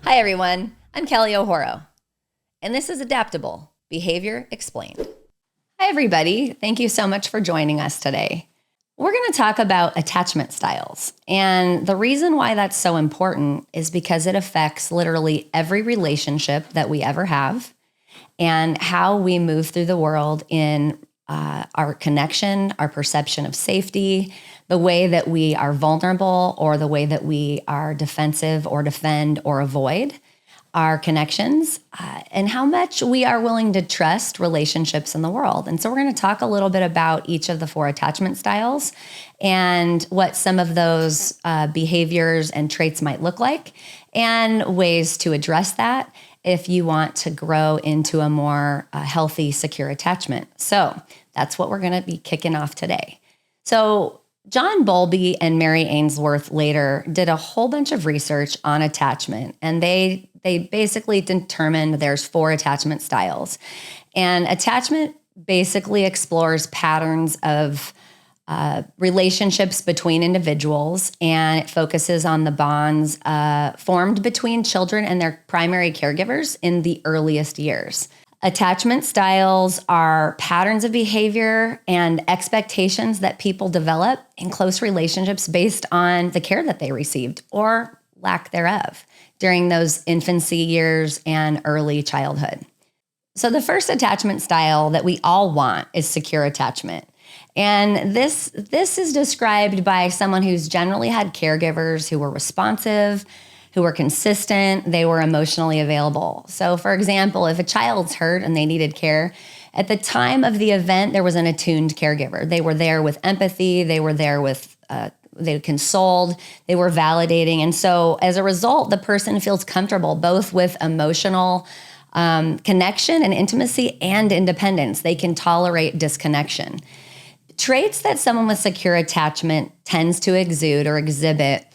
Hi, everyone. I'm Kelly O'Horo, and this is Adaptable, Behavior Explained. Hi, everybody. Thank you so much for joining us today. We're going to talk about attachment styles. And the reason why that's so important is because it affects literally every relationship that we ever have and how we move through the world in our connection, our perception of safety, the way that we are vulnerable or the way that we are defensive or defend or avoid our connections, and how much we are willing to trust relationships in the world. And so we're going to talk a little bit about each of the 4 attachment styles and what some of those behaviors and traits might look like and ways to address that if you want to grow into a more healthy, secure attachment. So that's what we're going to be kicking off today. So John Bowlby and Mary Ainsworth later did a whole bunch of research on attachment, and they basically determined there's 4 attachment styles. And attachment basically explores patterns of relationships between individuals, and it focuses on the bonds formed between children and their primary caregivers in the earliest years. Attachment styles are patterns of behavior and expectations that people develop in close relationships based on the care that they received or lack thereof during those infancy years and early childhood. So the first attachment style that we all want is secure attachment. And this is described by someone who's generally had caregivers who were responsive, who were consistent, they were emotionally available. So for example, if a child's hurt and they needed care, at the time of the event, there was an attuned caregiver. They were there with empathy, they were there with, they consoled, they were validating. And so as a result, the person feels comfortable both with emotional connection and intimacy and independence. They can tolerate disconnection. Traits that someone with secure attachment tends to exude or exhibit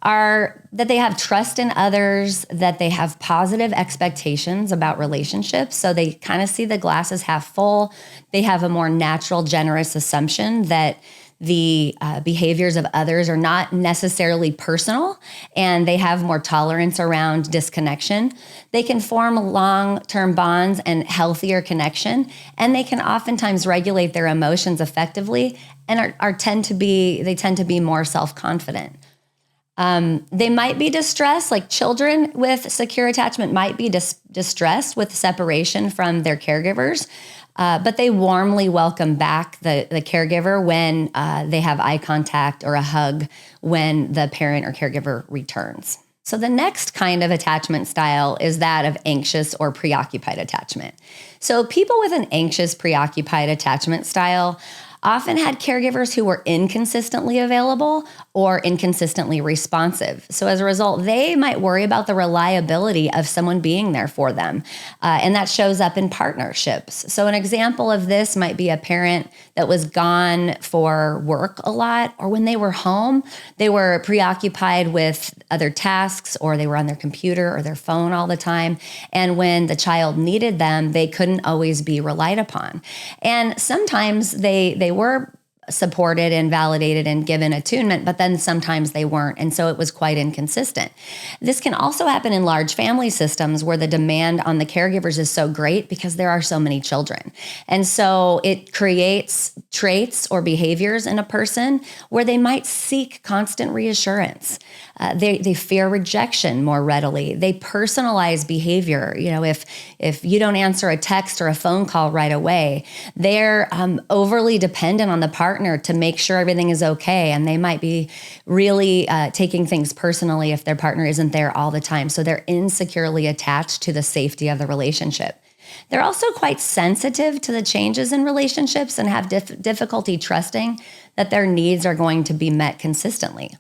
are that they have trust in others, that they have positive expectations about relationships. So they kind of see the glass as half full. They have a more natural, generous assumption that the behaviors of others are not necessarily personal, and they have more tolerance around disconnection. They can form long-term bonds and healthier connection, and they can oftentimes regulate their emotions effectively and tend to be more self-confident. They might be distressed, like children with secure attachment might be distressed with separation from their caregivers, but they warmly welcome back the caregiver when they have eye contact or a hug when the parent or caregiver returns. So the next kind of attachment style is that of anxious or preoccupied attachment. So people with an anxious, preoccupied attachment style often had caregivers who were inconsistently available or inconsistently responsive. So as a result, they might worry about the reliability of someone being there for them. And that shows up in partnerships. So an example of this might be a parent that was gone for work a lot, or when they were home, they were preoccupied with other tasks, or they were on their computer or their phone all the time. And when the child needed them, they couldn't always be relied upon. And sometimes they were supported and validated and given attunement, but then sometimes they weren't. And so it was quite inconsistent. This can also happen in large family systems where the demand on the caregivers is so great because there are so many children. And so it creates traits or behaviors in a person where they might seek constant reassurance. They fear rejection more readily. They personalize behavior. You know, if you don't answer a text or a phone call right away, they're overly dependent on the partner to make sure everything is okay. And they might be really taking things personally if their partner isn't there all the time. So they're insecurely attached to the safety of the relationship. They're also quite sensitive to the changes in relationships and have difficulty trusting that their needs are going to be met consistently.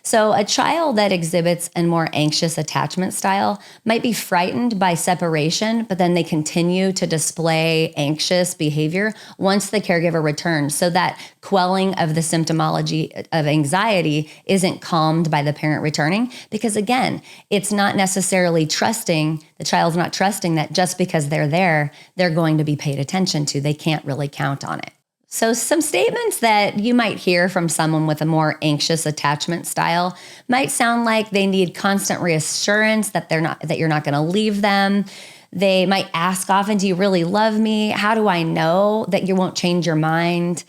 So a child that exhibits a more anxious attachment style might be frightened by separation, but then they continue to display anxious behavior once the caregiver returns. So that quelling of the symptomology of anxiety isn't calmed by the parent returning, because again, it's not necessarily trusting, the child's not trusting that just because they're there, they're going to be paid attention to. They can't really count on it. So some statements that you might hear from someone with a more anxious attachment style might sound like they need constant reassurance that you're not going to leave them. They might ask often, do you really love me? How do I know that you won't change your mind?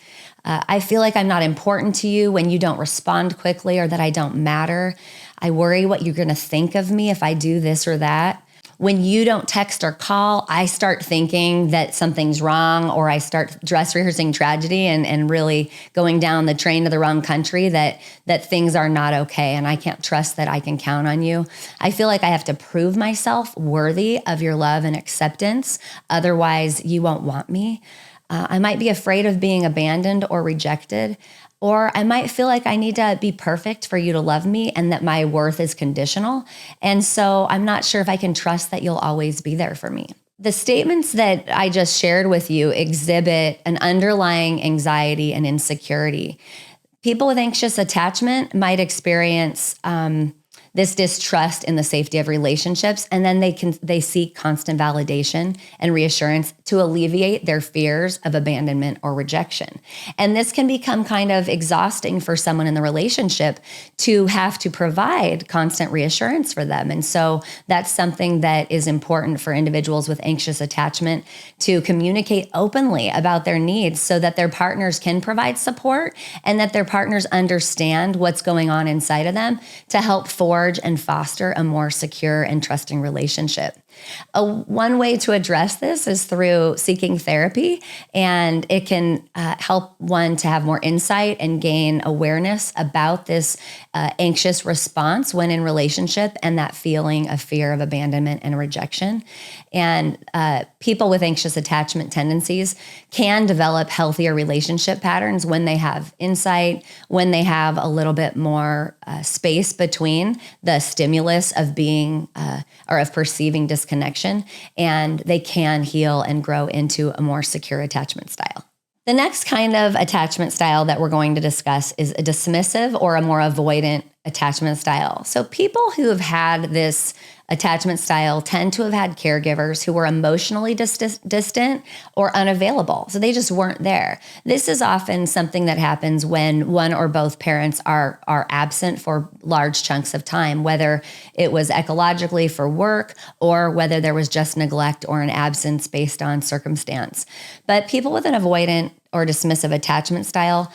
I feel like I'm not important to you when you don't respond quickly, or that I don't matter. I worry what you're going to think of me if I do this or that. When you don't text or call, I start thinking that something's wrong, or I start dress rehearsing tragedy and really going down the train to the wrong country, that things are not okay and I can't trust that I can count on you. I feel like I have to prove myself worthy of your love and acceptance. Otherwise, you won't want me. I might be afraid of being abandoned or rejected. Or I might feel like I need to be perfect for you to love me, and that my worth is conditional. And so I'm not sure if I can trust that you'll always be there for me. The statements that I just shared with you exhibit an underlying anxiety and insecurity. People with anxious attachment might experience this distrust in the safety of relationships, and then they seek constant validation and reassurance to alleviate their fears of abandonment or rejection. And this can become kind of exhausting for someone in the relationship to have to provide constant reassurance for them. And so that's something that is important for individuals with anxious attachment to communicate openly about their needs, so that their partners can provide support and that their partners understand what's going on inside of them to help forge and foster a more secure and trusting relationship. One way to address this is through seeking therapy, and it can help one to have more insight and gain awareness about this anxious response when in relationship, and that feeling of fear of abandonment and rejection. And people with anxious attachment tendencies can develop healthier relationship patterns when they have insight, when they have a little bit more space between the stimulus of being or of perceiving disconnection, and they can heal and grow into a more secure attachment style. The next kind of attachment style that we're going to discuss is a dismissive or a more avoidant attachment style. So people who have had this attachment style tend to have had caregivers who were emotionally distant or unavailable. So they just weren't there. This is often something that happens when one or both parents are absent for large chunks of time, whether it was ecologically for work or whether there was just neglect or an absence based on circumstance. But people with an avoidant or dismissive attachment style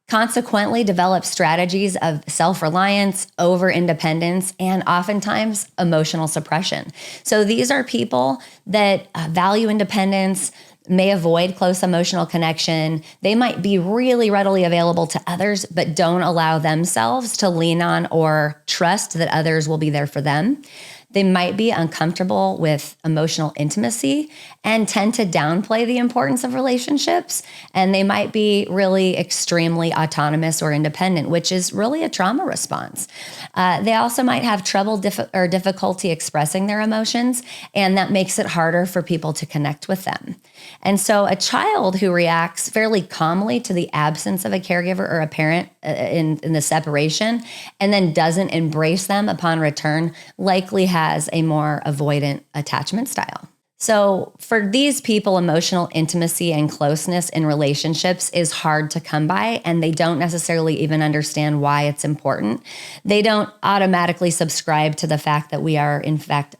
consequently develop strategies of self-reliance, over-independence, and oftentimes emotional suppression. So these are people that value independence, may avoid close emotional connection. They might be really readily available to others, but don't allow themselves to lean on or trust that others will be there for them. They might be uncomfortable with emotional intimacy and tend to downplay the importance of relationships. And they might be really extremely autonomous or independent, which is really a trauma response. They also might have trouble or difficulty expressing their emotions, and that makes it harder for people to connect with them. And so a child who reacts fairly calmly to the absence of a caregiver or a parent in the separation, and then doesn't embrace them upon return, likely has a more avoidant attachment style. So for these people, emotional intimacy and closeness in relationships is hard to come by, and they don't necessarily even understand why it's important. They don't automatically subscribe to the fact that we are, in fact,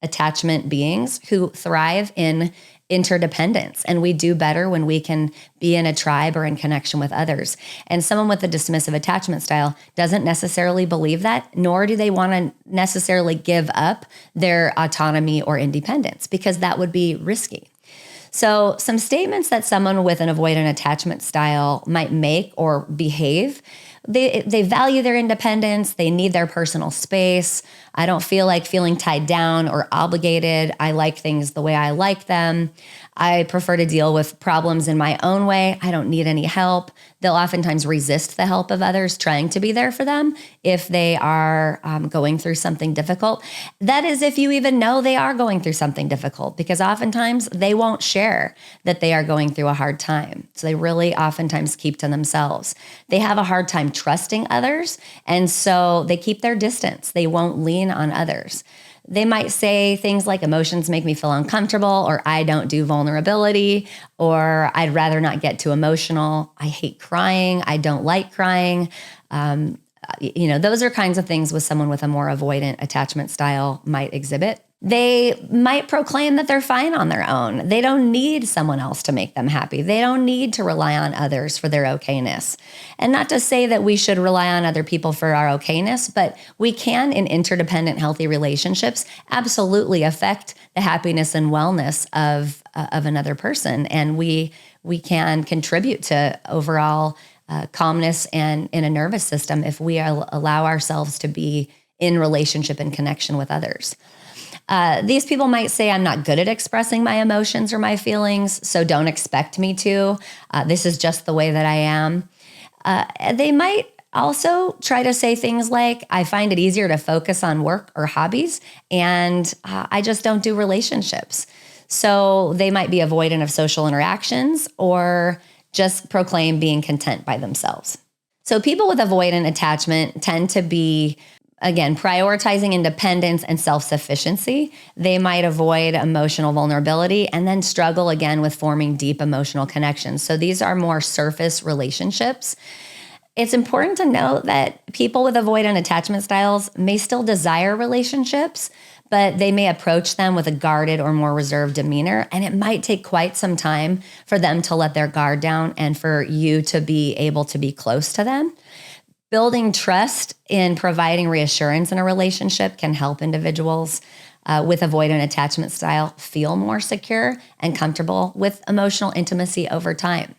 attachment beings who thrive in interdependence, and we do better when we can be in a tribe or in connection with others. And someone with a dismissive attachment style doesn't necessarily believe that, nor do they want to necessarily give up their autonomy or independence, because that would be risky. So some statements that someone with an avoidant attachment style might make or behave: they value their independence. They need their personal space. I don't feel like feeling tied down or obligated. I like things the way I like them. I prefer to deal with problems in my own way. I don't need any help. They'll oftentimes resist the help of others trying to be there for them if they are going through something difficult. That is, if you even know they are going through something difficult, because oftentimes they won't share that they are going through a hard time. So they really oftentimes keep to themselves. They have a hard time trusting others, and so they keep their distance. They won't lean on others. They might say things like emotions make me feel uncomfortable, or I don't do vulnerability, or I'd rather not get too emotional. I hate crying. I don't like crying. Those are kinds of things with someone with a more avoidant attachment style might exhibit. They might proclaim that they're fine on their own. They don't need someone else to make them happy. They don't need to rely on others for their okayness. And not to say that we should rely on other people for our okayness, but we can, in interdependent, healthy relationships, absolutely affect the happiness and wellness of another person. And we can contribute to overall calmness and in a nervous system if we allow ourselves to be in relationship and connection with others. These people might say, I'm not good at expressing my emotions or my feelings, so don't expect me to. This is just the way that I am. They might also try to say things like, I find it easier to focus on work or hobbies, and I just don't do relationships. So they might be avoidant of social interactions or just proclaim being content by themselves. So people with avoidant attachment tend to be, again, prioritizing independence and self-sufficiency. They might avoid emotional vulnerability and then struggle again with forming deep emotional connections. So these are more surface relationships. It's important to note that people with avoidant attachment styles may still desire relationships, but they may approach them with a guarded or more reserved demeanor. And it might take quite some time for them to let their guard down and for you to be able to be close to them. Building trust in providing reassurance in a relationship can help individuals with avoidant attachment style feel more secure and comfortable with emotional intimacy over time.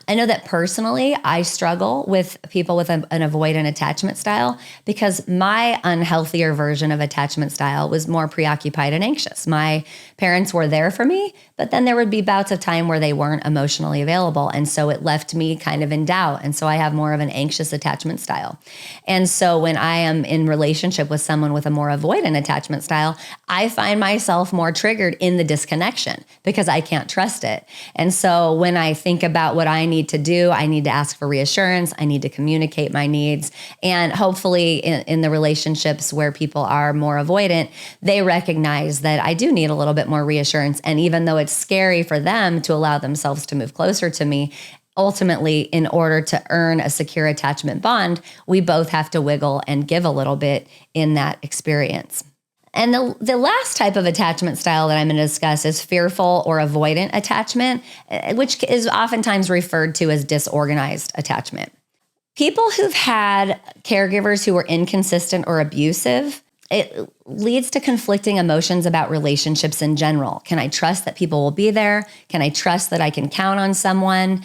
I know that personally, I struggle with people with an avoidant attachment style because my unhealthier version of attachment style was more preoccupied and anxious. My parents were there for me, but then there would be bouts of time where they weren't emotionally available. And so it left me kind of in doubt. And so I have more of an anxious attachment style. And so when I am in relationship with someone with a more avoidant attachment style, I find myself more triggered in the disconnection because I can't trust it. And so when I think about what I need to do, I need to ask for reassurance. I need to communicate my needs. And hopefully in the relationships where people are more avoidant, they recognize that I do need a little bit more reassurance. And even though it's scary for them to allow themselves to move closer to me, ultimately, in order to earn a secure attachment bond, we both have to wiggle and give a little bit in that experience. And the last type of attachment style that I'm going to discuss is fearful or avoidant attachment, which is oftentimes referred to as disorganized attachment. People who've had caregivers who were inconsistent or abusive, it leads to conflicting emotions about relationships in general. Can I trust that people will be there? Can I trust that I can count on someone?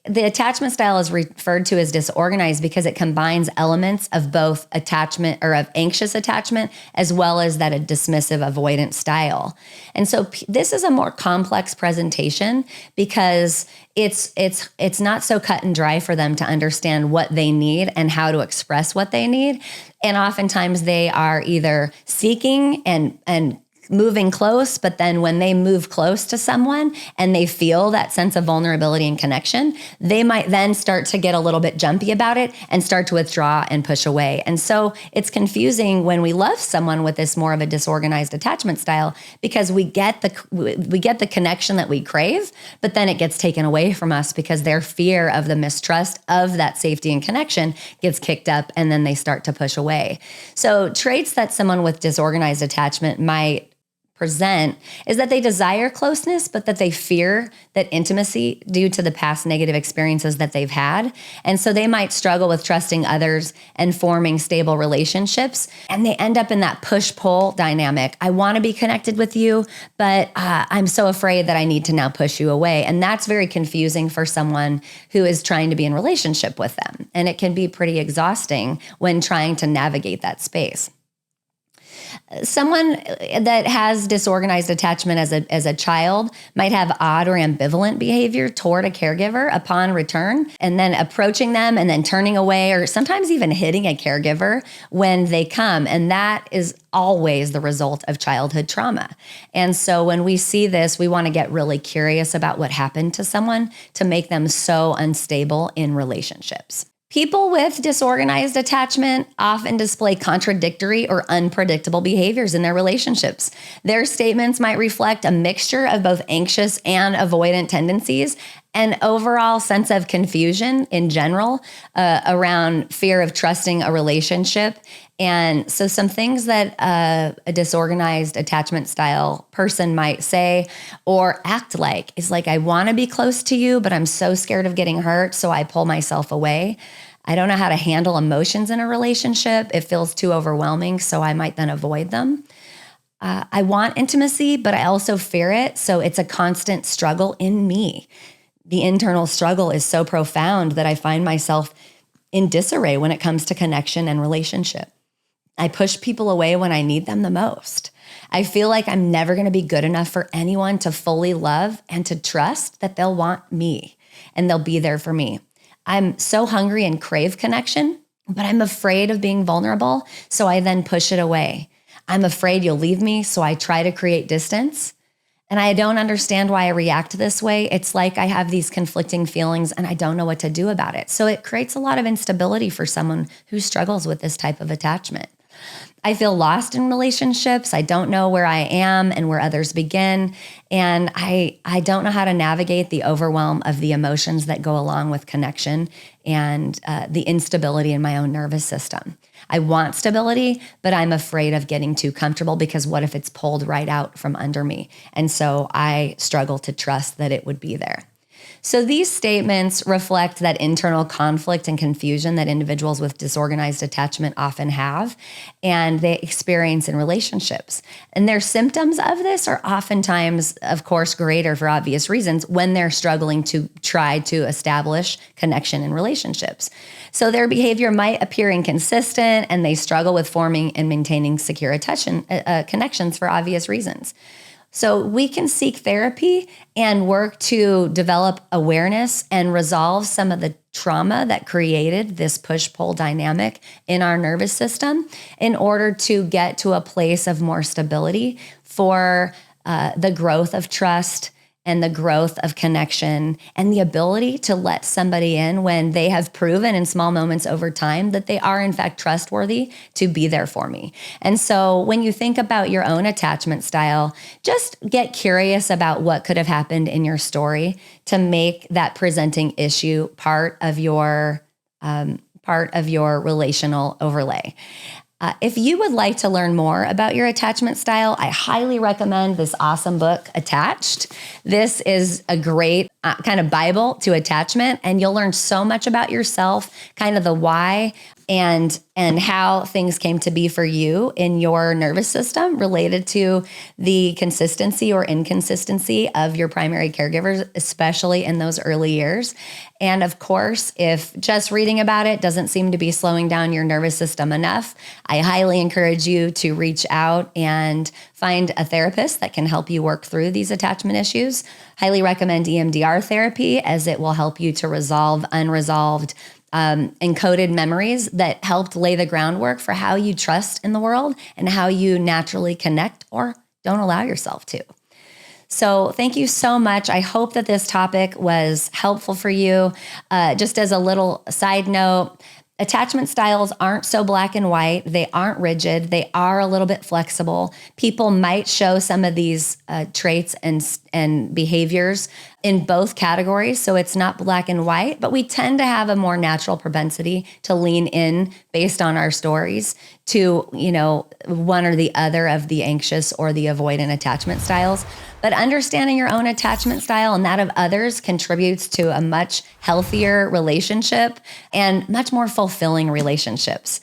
The attachment style is referred to as disorganized because it combines elements of both attachment or of anxious attachment as well as that a dismissive avoidant style. And so this is a more complex presentation because it's not so cut and dry for them to understand what they need and how to express what they need. And oftentimes they are either seeking and moving close, but then when they move close to someone and they feel that sense of vulnerability and connection, they might then start to get a little bit jumpy about it and start to withdraw and push away. And so it's confusing when we love someone with this more of a disorganized attachment style because we get the connection that we crave, but then it gets taken away from us because their fear of the mistrust of that safety and connection gets kicked up and then they start to push away. So traits that someone with disorganized attachment might present is that they desire closeness, but that they fear that intimacy due to the past negative experiences that they've had. And so they might struggle with trusting others and forming stable relationships. And they end up in that push-pull dynamic. I want to be connected with you, but I'm so afraid that I need to now push you away. And that's very confusing for someone who is trying to be in relationship with them. And it can be pretty exhausting when trying to navigate that space. Someone that has disorganized attachment as a child might have odd or ambivalent behavior toward a caregiver upon return, and then approaching them and then turning away, or sometimes even hitting a caregiver when they come. And that is always the result of childhood trauma. And so when we see this, we want to get really curious about what happened to someone to make them so unstable in relationships. People with disorganized attachment often display contradictory or unpredictable behaviors in their relationships. Their statements might reflect a mixture of both anxious and avoidant tendencies, an overall sense of confusion in general around fear of trusting a relationship. And so some things that a disorganized attachment style person might say or act like is like, I want to be close to you, but I'm so scared of getting hurt, so I pull myself away. I don't know how to handle emotions in a relationship. It feels too overwhelming, so I might then avoid them. I want intimacy, but I also fear it, so it's a constant struggle in me. The internal struggle is so profound that I find myself in disarray when it comes to connection and relationship. I push people away when I need them the most. I feel like I'm never going to be good enough for anyone to fully love and to trust that they'll want me and they'll be there for me. I'm so hungry and crave connection, but I'm afraid of being vulnerable, so I then push it away. I'm afraid you'll leave me, so I try to create distance. And I don't understand why I react this way. It's like I have these conflicting feelings and I don't know what to do about it. So it creates a lot of instability for someone who struggles with this type of attachment. I feel lost in relationships. I don't know where I am and where others begin. And I don't know how to navigate the overwhelm of the emotions that go along with connection and the instability in my own nervous system. I want stability, but I'm afraid of getting too comfortable because what if it's pulled right out from under me? And so I struggle to trust that it would be there. So these statements reflect that internal conflict and confusion that individuals with disorganized attachment often have, and they experience in relationships. And their symptoms of this are oftentimes, of course, greater for obvious reasons when they're struggling to try to establish connection in relationships. So their behavior might appear inconsistent, and they struggle with forming and maintaining secure connections for obvious reasons. So we can seek therapy and work to develop awareness and resolve some of the trauma that created this push-pull dynamic in our nervous system in order to get to a place of more stability for the growth of trust and the growth of connection and the ability to let somebody in when they have proven in small moments over time that they are in fact trustworthy to be there for me. And so when you think about your own attachment style, just get curious about what could have happened in your story to make that presenting issue part of your relational overlay. If you would like to learn more about your attachment style, I highly recommend this awesome book, Attached. This is a great kind of Bible to attachment, and you'll learn so much about yourself, kind of the why and how things came to be for you in your nervous system related to the consistency or inconsistency of your primary caregivers, especially in those early years. And of course, if just reading about it doesn't seem to be slowing down your nervous system enough, I highly encourage you to reach out and find a therapist that can help you work through these attachment issues. Highly recommend EMDR therapy, as it will help you to resolve unresolved encoded memories that helped lay the groundwork for how you trust in the world and how you naturally connect or don't allow yourself to. So thank you so much. I hope that this topic was helpful for you. Just as a little side note, attachment styles aren't so black and white. They aren't rigid. They are a little bit flexible. People might show some of these traits and behaviors in both categories. So it's not black and white, but we tend to have a more natural propensity to lean in based on our stories to, one or the other of the anxious or the avoidant attachment styles. But understanding your own attachment style and that of others contributes to a much healthier relationship and much more fulfilling relationships.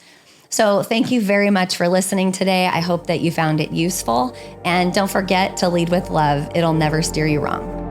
So thank you very much for listening today. I hope that you found it useful. And don't forget to lead with love. It'll never steer you wrong.